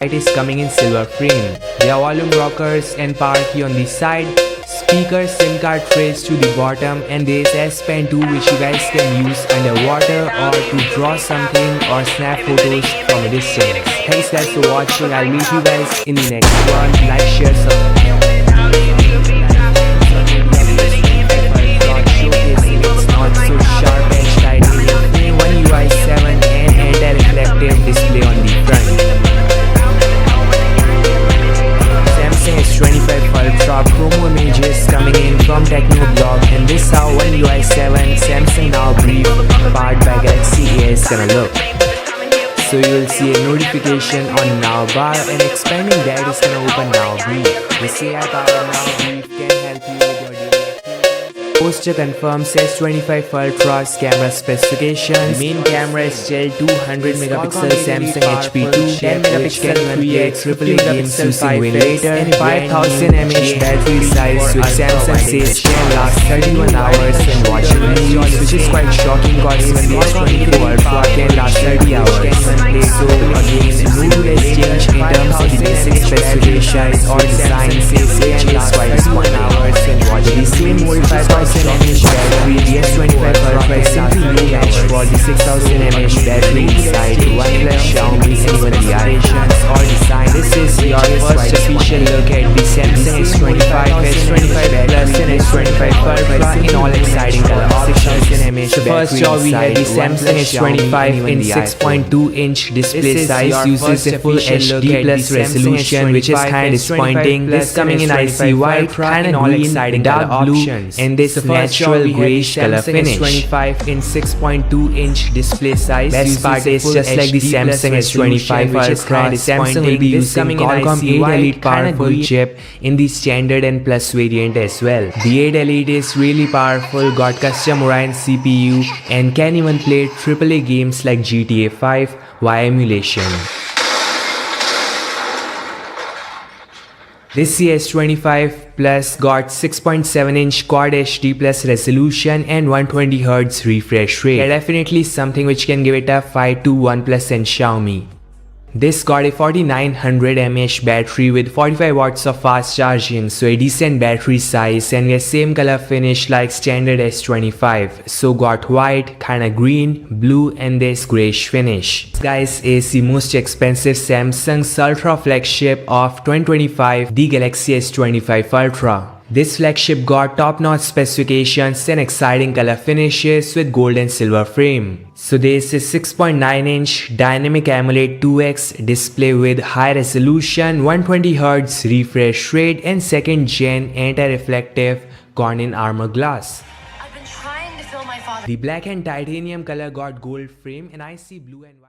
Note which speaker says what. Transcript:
Speaker 1: It is coming in silver frame. There are volume rockers and power key on the side, speaker SIM card trays to the bottom, and there is S Pen 2 which you guys can use underwater or to draw something or snap photos from a distance. Thanks guys for watching. I'll meet you guys in the next one. Like, share, subscribe. It's not so sharp edge titanium. One UI 7 and anti-reflective display on the front. S25 Ultra promo images coming in from Technoblog, and this how One UI 7 Samsung Now Brief powered by Galaxy AI is gonna look. So you'll see a notification on Now bar, and expanding that is gonna open Now Brief. This AI powered Now Brief can help you with your daily activities. Poster confirms S25 Ultra's camera specifications. The main camera is still 200 megapixel Samsung HP2, 10 megapixel 3x AAA games using win later, and 5000 mAh battery size, which Samsung says can last 31 hours and watching movies, which is quite shocking because even the S24 Ultra can last 30 hours. So again, no rule has changed in terms of the basic specifications or design, says can last 21 hours and watching. The same modified 5000 mAh battery, the S25 Ultra is simply no match for the 6000 mAh battery inside OnePlus, Xiaomi, and even the operations or design. This is your first official look at the Samsung S25, S25 Plus and S25 Ultra in all exciting color options. First job we had the Samsung S25 in 6.2-inch display size, uses a full HD plus resolution, which is kinda disappointing. This coming in icy white, kinda green, dark blue, and this natural greyish color finish. S25 in 6.2-inch display size. Best part is just like the Samsung S25 Ultra, Samsung will be using Qualcomm 8 Elite powerful chip in the standard and plus variant as well. The 8 Elite is really powerful, got custom Orion CPU, and can even play AAA games like GTA 5 via emulation. This S25 Plus got 6.7-inch Quad HD Plus resolution and 120Hz refresh rate. Definitely something which can give it a fight to OnePlus and Xiaomi. This got a 4900 mAh battery with 45 watts of fast charging, so a decent battery size, and a same color finish like standard S25. So got white, kinda green, blue, and this greyish finish. This guys is the most expensive Samsung Ultra flagship of 2025, the Galaxy S25 Ultra. This flagship got top-notch specifications and exciting color finishes with gold and silver frame. So there is a 6.9-inch dynamic AMOLED 2x display with high resolution, 120Hz refresh rate, and second-gen anti-reflective Corning armor glass. The black and titanium color got gold frame, and I see blue and white.